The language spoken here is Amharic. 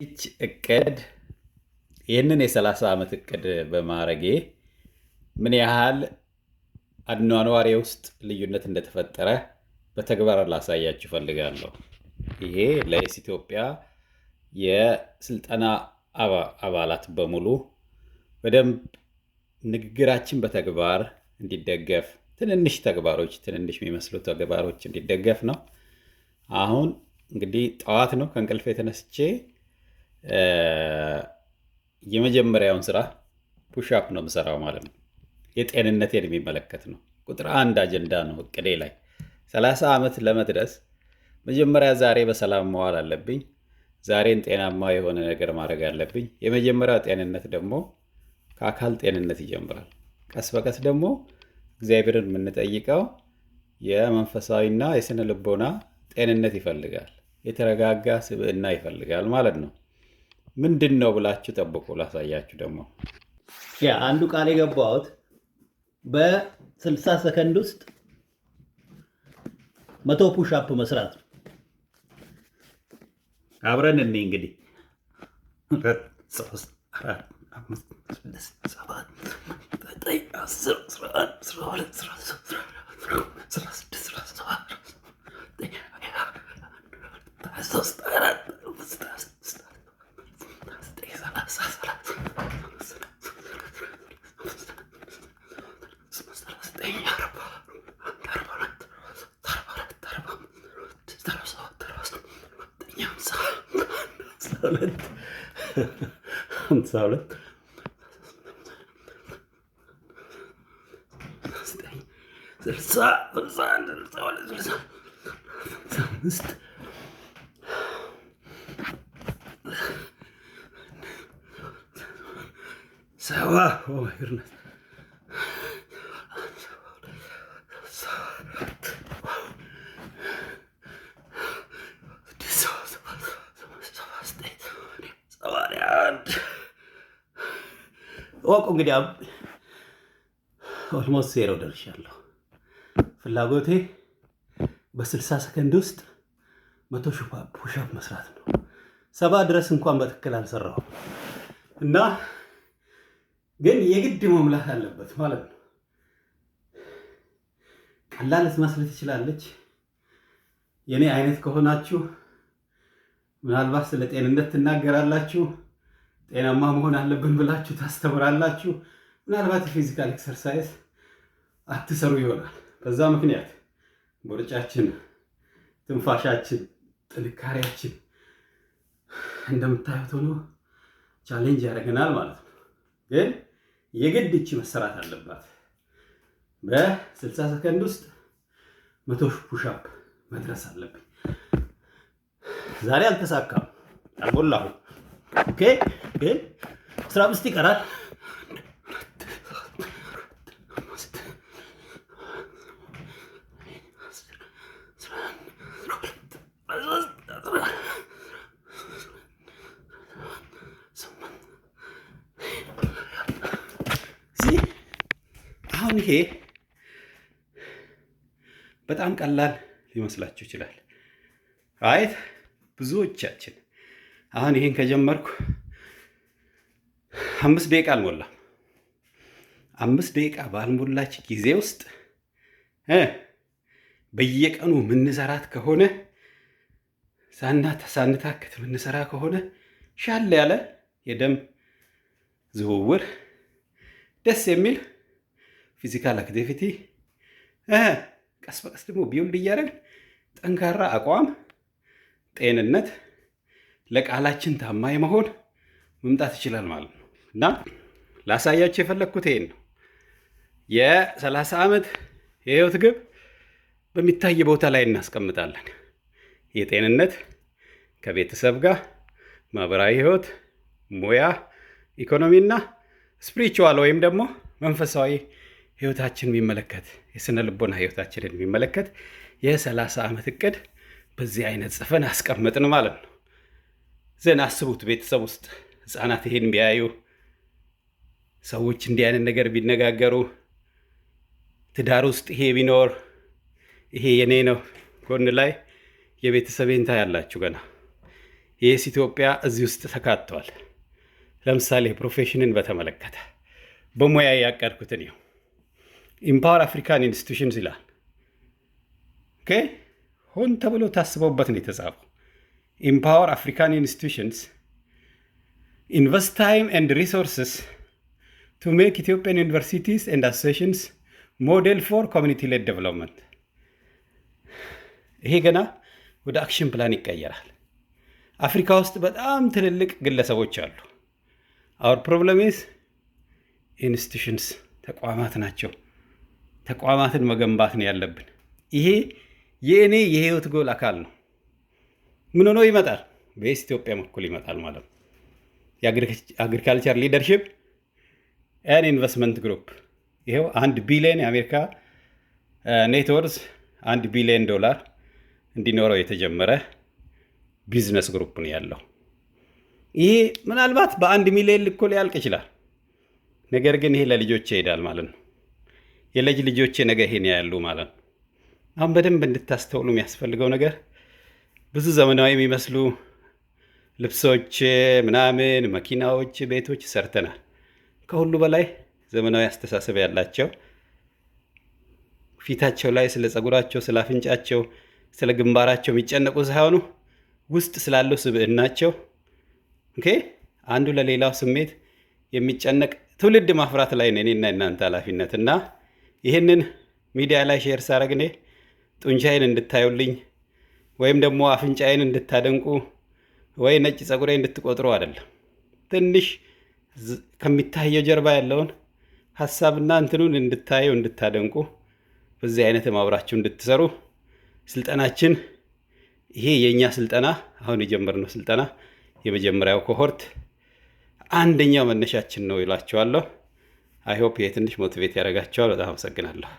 ይች እቅድ ይህንን የ30 ዓመት እቅድ በማድረጌ ምን ያህል አኗኗሬ ውስጥ ልዩነት እንደተፈጠረ በተግባር ላሳያችሁ እፈልጋለሁ። ይሄ ለኤስ ኢትዮጵያ የስልጠና አባላት በሙሉ በደንብ ንግግራችን በተግባር እንዲደገፍ ትንንሽ ተግባሮች ትንንሽ የሚመስሉ ተግባሮች እንዲደገፍ ነው። አሁን እንግዲህ ጠዋት ነው ከእንቅልፌ የተነስቼ የመጀመሪያውን ስራ ፑሽአፕ ነው የምሰራው ማለት ነው። የጤንነቴን የሚመለከት ነው። ቁጥር 1 አጀንዳ ነው እቅዴ ላይ 30 ዓመት ለመድረስ መጀመሪያ ዛሬ በሰላም መዋል አለብኝ። ዛሬን ጤናማ የሆነ ነገር ማድረግ አለብኝ። የመጀመሪያው ጤንነት ደግሞ ከአካል ጤንነት ይጀምራል። ቀስ በቀስ ደግሞ እግዚአብሔርን የምንጠይቀው የመንፈሳዊና የስነ ልቦና ጤንነት ይፈልጋል። የተረጋጋ ስብዕና ይፈልጋል ማለት ነው። ምንድን ነው ብላችሁ ጠብቁ፣ ላሳያችሁ ደግሞ። አንዱ ቃል የገባሁት በ60 ሰከንድ ውስጥ 100 ፑሽ አፕ መስራት ነው። አብረን እኔ እንግዲህ 2 3 4 5 6 7 9 10 11 12 13 16 17 ወቁ እንግዲህ ኦልሞስት ዜሮ ደርሻለሁ። ፍላጎቴ በ60 ሰከንድ ውስጥ 100 ፑሽ አፕ መስራት ነው። 70 ድረስ እንኳን በትክክል አልሰራሁም እና ግን የግድ መሙላት አለበት ማለት ነው። ቀላል ልትመስል ትችላለች። የኔ አይነት ከሆናችሁ ምናልባት ስለ ጤንነት ትናገራላችሁ፣ ጤናማ መሆን አለብን ብላችሁ ታስተምራላችሁ። ምናልባት የፊዚካል ኤክሰርሳይዝ አትሰሩ ይሆናል። በዛ ምክንያት ቦርጫችን፣ ትንፋሻችን፣ ጥንካሬያችን እንደምታዩት ሆኖ ቻሌንጅ ያደርገናል ማለት ነው። ግን የግድ እቺ መሰራት አለባት። በ60 ሰከንድ ውስጥ 100 ፑሽ አፕ መድረስ አለብኝ። ዛሬ አልተሳካም፣ አልሞላሁም። ኦኬ፣ ግን 15 ይቀራል። አሁን ይሄ በጣም ቀላል ሊመስላችሁ ይችላል። አይት ብዙዎቻችን አሁን ይሄን ከጀመርኩ 5 ደቂቃ አልሞላም። 5 ደቂቃ ባልሞላች ጊዜ ውስጥ በየቀኑ ምንሰራት ከሆነ ሳንታክት ምንሰራ ከሆነ ሻል ያለ የደም ዝውውር፣ ደስ የሚል ፊዚካል አክቲቪቲ፣ ቀስ በቀስ ደግሞ ቢውልድ እያደረግን ጠንካራ አቋም፣ ጤንነት፣ ለቃላችን ታማኝ መሆን መምጣት ይችላል ማለት ነው። እና ላሳያችሁ የፈለግኩት ይሄን ነው። የ30 ዓመት የህይወት ግብ በሚታይ ቦታ ላይ እናስቀምጣለን። የጤንነት፣ ከቤተሰብ ጋር፣ ማህበራዊ ህይወት፣ ሙያ፣ ኢኮኖሚና ስፒሪቹዋል ወይም ደግሞ መንፈሳዊ ህይወታችን የሚመለከት የስነ ልቦና ህይወታችንን የሚመለከት የ30 ዓመት እቅድ በዚህ አይነት ጽፈን አስቀምጥን ማለት ነው። ዘን አስቡት፣ ቤተሰብ ውስጥ ህፃናት ይሄን ቢያዩ፣ ሰዎች እንዲህ አይነት ነገር ቢነጋገሩ፣ ትዳር ውስጥ ይሄ ቢኖር፣ ይሄ የኔ ነው ጎን ላይ የቤተሰቤን ታያላችሁ። ገና የስ ኢትዮጵያ እዚህ ውስጥ ተካቷል። ለምሳሌ ፕሮፌሽንን በተመለከተ በሙያ ያቀድኩትን ይኸው ኢምፓወር አፍሪካን ኢንስቲቱሽንስ ይላል። ኦኬ ሆን ተብሎ ታስበውበት ነው የተጻፈው። ኢምፓወር አፍሪካን ኢንስቲቱሽንስ ኢንቨስት ታይም ኤንድ ሪሶርስስ ቱ ሜክ ኢትዮጵያን ዩኒቨርሲቲስ ኤንድ አሶሲዬሽንስ ሞዴል ፎር ኮሚኒቲ ሌድ ዴቨሎፕመንት። ይሄ ገና ወደ አክሽን ፕላን ይቀየራል። አፍሪካ ውስጥ በጣም ትልልቅ ግለሰቦች አሉ። አወር ፕሮብለም ኢዝ ኢንስቲቱሽንስ፣ ተቋማት ናቸው። ተቋማትን መገንባት ነው ያለብን። ይሄ የእኔ የህይወት ጎል አካል ነው። ምን ሆኖ ይመጣል? በኢስት ኢትዮጵያ በኩል ይመጣል ማለት ነው። የአግሪካልቸር ሊደርሺፕ ኤን ኢንቨስትመንት ግሩፕ ይኸው 1 ቢሊዮን የአሜሪካ ኔትወርዝ $1 ቢሊዮን እንዲኖረው የተጀመረ ቢዝነስ ግሩፕ ነው ያለው። ይሄ ምናልባት በ1 ሚሊዮን ልኮ ሊያልቅ ይችላል። ነገር ግን ይሄ ለልጆቼ ይሄዳል ማለት ነው። የልጅ ልጆቼ ነገ ይሄን ያያሉ ማለት ነው። አሁን በደንብ እንድታስተውሉ የሚያስፈልገው ነገር ብዙ ዘመናዊ የሚመስሉ ልብሶች ምናምን፣ መኪናዎች፣ ቤቶች ሰርተናል። ከሁሉ በላይ ዘመናዊ አስተሳሰብ ያላቸው ፊታቸው ላይ ስለ ጸጉራቸው፣ ስለ አፍንጫቸው፣ ስለ ግንባራቸው የሚጨነቁ ሳይሆኑ ውስጥ ስላለው ስብዕናቸው አንዱ ለሌላው ስሜት የሚጨነቅ ትውልድ ማፍራት ላይ ነው እኔና እናንተ ኃላፊነት። እና ይህንን ሚዲያ ላይ ሼር ሳረግ እኔ ጡንቻዬን እንድታዩልኝ ወይም ደግሞ አፍንጫዬን እንድታደንቁ ወይ ነጭ ጸጉሬ እንድትቆጥሩ አይደለም። ትንሽ ከሚታየው ጀርባ ያለውን ሀሳብና እንትኑን እንድታየው እንድታደንቁ፣ በዚህ አይነት ማብራችሁ እንድትሰሩ ስልጠናችን ይሄ የኛ ስልጠና አሁን የጀመርነው ስልጠና የመጀመሪያው ኮሆርት አንደኛው መነሻችን ነው ይላችኋለሁ። አይ ሆፕ ይሄ ትንሽ ሞቲቬት ያደርጋችኋል። በጣም አመሰግናለሁ።